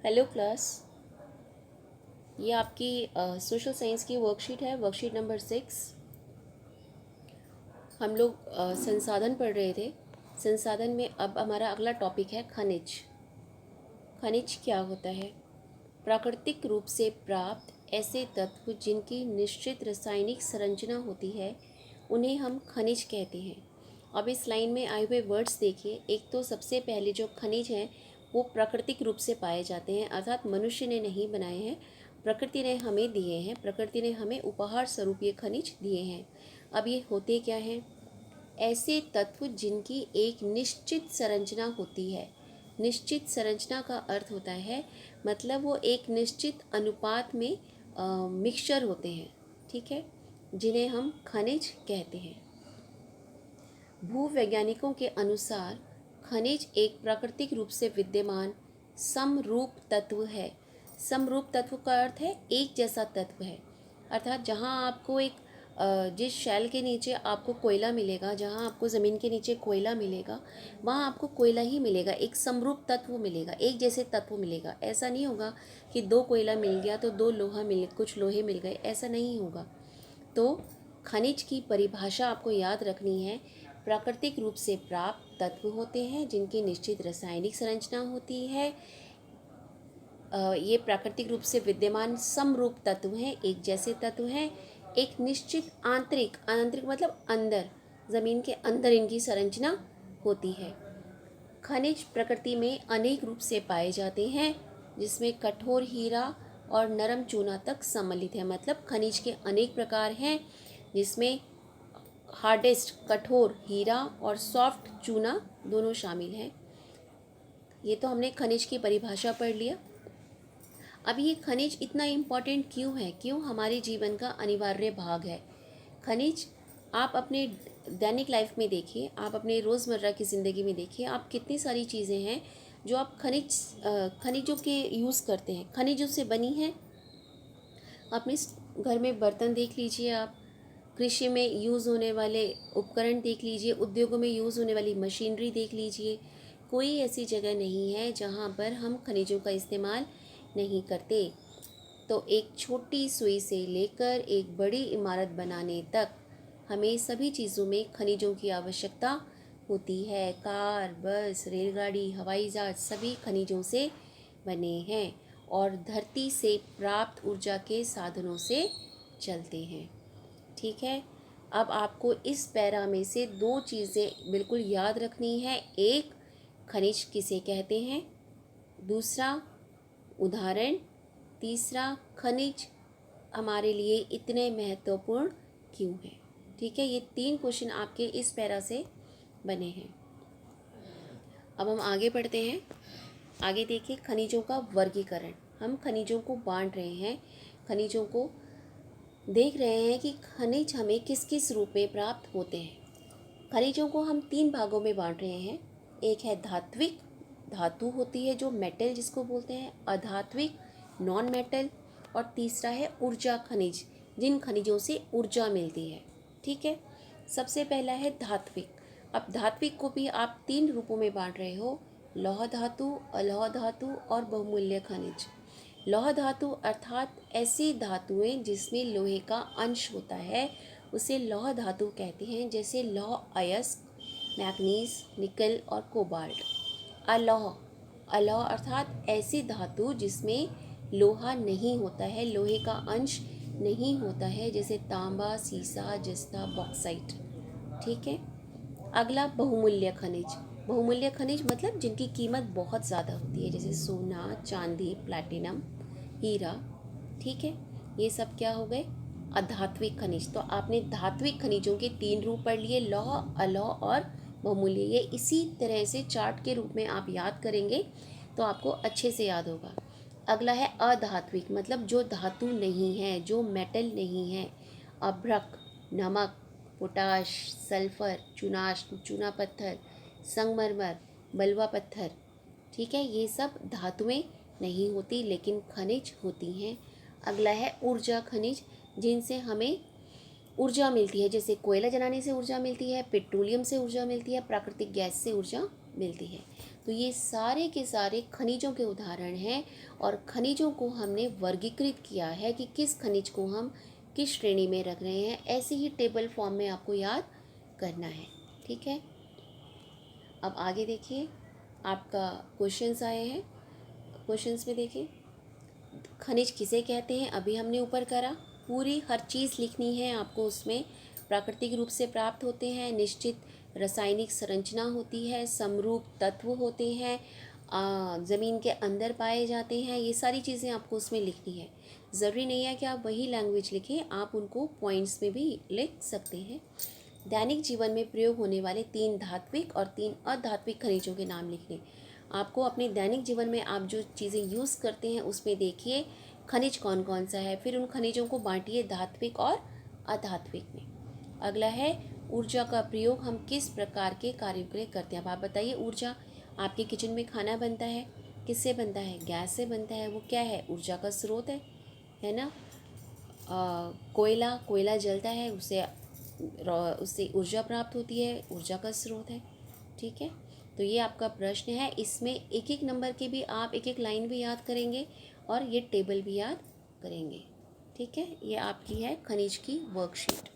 Hello class. ये आपकी social science की वर्कशीट है, वर्कशीट नंबर 6। हम लोग संसाधन पढ़ रहे थे। संसाधन में अब हमारा अगला टॉपिक है खनिज। खनिज क्या होता है? प्राकृतिक रूप से प्राप्त ऐसे तत्व जिनकी निश्चित रासायनिक संरचना होती है उन्हें हम खनिज कहते हैं। अब इस लाइन में आए हुए वर्ड्स देखिए। एक तो सबसे पहले जो खनिज हैं वो प्राकृतिक रूप से पाए जाते हैं, अर्थात मनुष्य ने नहीं बनाए हैं, प्रकृति ने हमें दिए हैं। प्रकृति ने हमें उपहार स्वरूप ये खनिज दिए हैं। अब ये होते क्या हैं? ऐसे तत्व जिनकी एक निश्चित संरचना होती है। निश्चित संरचना का अर्थ होता है मतलब वो एक निश्चित अनुपात में मिक्सचर होते हैं, ठीक है, जिन्हें हम खनिज कहते हैं। भूवैज्ञानिकों के अनुसार खनिज एक प्राकृतिक रूप से विद्यमान समरूप तत्व है। समरूप तत्व का अर्थ है एक जैसा तत्व है, अर्थात जहाँ आपको एक जिस शैल के नीचे आपको कोयला मिलेगा, जहाँ आपको ज़मीन के नीचे कोयला मिलेगा वहाँ आपको कोयला ही मिलेगा, एक समरूप तत्व मिलेगा, एक जैसे तत्व मिलेगा। ऐसा नहीं होगा कि दो कोयला मिल गया तो दो लोहा मिल, कुछ लोहे मिल गए, ऐसा नहीं होगा। तो खनिज की परिभाषा आपको याद रखनी है। प्राकृतिक रूप से प्राप्त तत्व होते हैं जिनकी निश्चित रासायनिक संरचना होती है। ये प्राकृतिक रूप से विद्यमान समरूप तत्व हैं, एक जैसे तत्व हैं। एक निश्चित आंतरिक, आंतरिक मतलब अंदर, ज़मीन के अंदर इनकी संरचना होती है। खनिज प्रकृति में अनेक रूप से पाए जाते हैं, जिसमें कठोर हीरा और नरम चूना तक सम्मिलित है। मतलब खनिज के अनेक प्रकार हैं, जिसमें हार्डेस्ट कठोर हीरा और सॉफ्ट चूना दोनों शामिल हैं। ये तो हमने खनिज की परिभाषा पढ़ लिया। अब ये खनिज इतना इम्पोर्टेंट क्यों है, क्यों हमारे जीवन का अनिवार्य भाग है? खनिज आप अपने दैनिक लाइफ में देखिए, आप अपने रोज़मर्रा की ज़िंदगी में देखिए, आप कितनी सारी चीज़ें हैं जो आप खनिजों के यूज़ करते हैं, खनिजों से बनी हैं। अपने घर में बर्तन देख लीजिए, आप कृषि में यूज़ होने वाले उपकरण देख लीजिए, उद्योगों में यूज़ होने वाली मशीनरी देख लीजिए। कोई ऐसी जगह नहीं है जहाँ पर हम खनिजों का इस्तेमाल नहीं करते। तो एक छोटी सुई से लेकर एक बड़ी इमारत बनाने तक हमें सभी चीज़ों में खनिजों की आवश्यकता होती है। कार, बस, रेलगाड़ी, हवाई जहाज सभी खनिजों से बने हैं और धरती से प्राप्त ऊर्जा के साधनों से चलते हैं, ठीक है। अब आपको इस पैरा में से दो चीज़ें बिल्कुल याद रखनी है। एक, खनिज किसे कहते हैं, दूसरा उदाहरण, तीसरा खनिज हमारे लिए इतने महत्वपूर्ण क्यों है। ठीक है, ये 3 क्वेश्चन आपके इस पैरा से बने हैं। अब हम आगे बढ़ते हैं। आगे देखिए, खनिजों का वर्गीकरण। हम खनिजों को बांट रहे हैं, खनिजों को देख रहे हैं कि खनिज हमें किस किस रूप में प्राप्त होते हैं। खनिजों को हम 3 भागों में बांट रहे हैं। एक है धात्विक, धातु होती है जो मेटल जिसको बोलते हैं, अधात्विक नॉन मेटल, और तीसरा है ऊर्जा खनिज, जिन खनिजों से ऊर्जा मिलती है, ठीक है। सबसे पहला है धात्विक। अब धात्विक को भी आप 3 रूपों में बांट रहे हो, लौह धातु, अलौह धातु और बहुमूल्य खनिज। लौह धातु अर्थात ऐसी धातुएं जिसमें लोहे का अंश होता है, उसे लौह धातु कहते हैं, जैसे लौह अयस्क, मैग्नीज, निकल और कोबाल्ट। अलौह, अलौह अर्थात ऐसी धातु जिसमें लोहा नहीं होता है, लोहे का अंश नहीं होता है, जैसे तांबा, सीसा, जस्ता, बॉक्साइट, ठीक है। अगला बहुमूल्य खनिज। बहुमूल्य खनिज मतलब जिनकी कीमत बहुत ज़्यादा होती है, जैसे सोना, चांदी, प्लैटिनम, हीरा, ठीक है। ये सब क्या हो गए? अधात्विक खनिज। तो आपने धात्विक खनिजों के 3 रूप पढ़ लिए, लौह, अलौह और बहुमूल्य। ये इसी तरह से चार्ट के रूप में आप याद करेंगे तो आपको अच्छे से याद होगा। अगला है अधात्विक, मतलब जो धातु नहीं है, जो मेटल नहीं है। अभ्रक, नमक, पोटाश, सल्फर, चुनाश, चूना पत्थर, संगमरमर, बलुआ पत्थर, ठीक है, ये सब धातुएं नहीं होती लेकिन खनिज होती हैं। अगला है ऊर्जा खनिज, जिनसे हमें ऊर्जा मिलती है, जैसे कोयला जलाने से ऊर्जा मिलती है, पेट्रोलियम से ऊर्जा मिलती है, प्राकृतिक गैस से ऊर्जा मिलती है। तो ये सारे के सारे खनिजों के उदाहरण हैं और खनिजों को हमने वर्गीकृत किया है कि किस खनिज को हम किस श्रेणी में रख रहे हैं। ऐसे ही टेबल फॉर्म में आपको याद करना है। ठीक है, अब आगे देखिए, आपका क्वेश्चंस आए हैं। क्वेश्चंस में देखिए, खनिज किसे कहते हैं, अभी हमने ऊपर करा। पूरी हर चीज़ लिखनी है आपको उसमें। प्राकृतिक रूप से प्राप्त होते हैं, निश्चित रासायनिक संरचना होती है, समरूप तत्व होते हैं, ज़मीन के अंदर पाए जाते हैं। ये सारी चीज़ें आपको उसमें लिखनी है। ज़रूरी नहीं है कि आप वही लैंग्वेज लिखें, आप उनको पॉइंट्स में भी लिख सकते हैं। दैनिक जीवन में प्रयोग होने वाले 3 धात्विक और 3 अधात्विक खनिजों के नाम लिखने। आपको अपने दैनिक जीवन में आप जो चीज़ें यूज़ करते हैं उसमें देखिए खनिज कौन कौन सा है, फिर उन खनिजों को बांटिए धात्विक और अधात्विक में। अगला है ऊर्जा का प्रयोग हम किस प्रकार के कार्यों के लिए करते हैं। अब आप बताइए, ऊर्जा, आपके किचन में खाना बनता है, किससे बनता है, गैस से बनता है। वो क्या है, ऊर्जा का स्रोत है ना। कोयला जलता है, उससे ऊर्जा प्राप्त होती है, ऊर्जा का स्रोत है। ठीक है, तो ये आपका प्रश्न है। इसमें एक एक नंबर के भी आप एक एक लाइन भी याद करेंगे और ये टेबल भी याद करेंगे। ठीक है, ये आपकी है खनिज की वर्कशीट।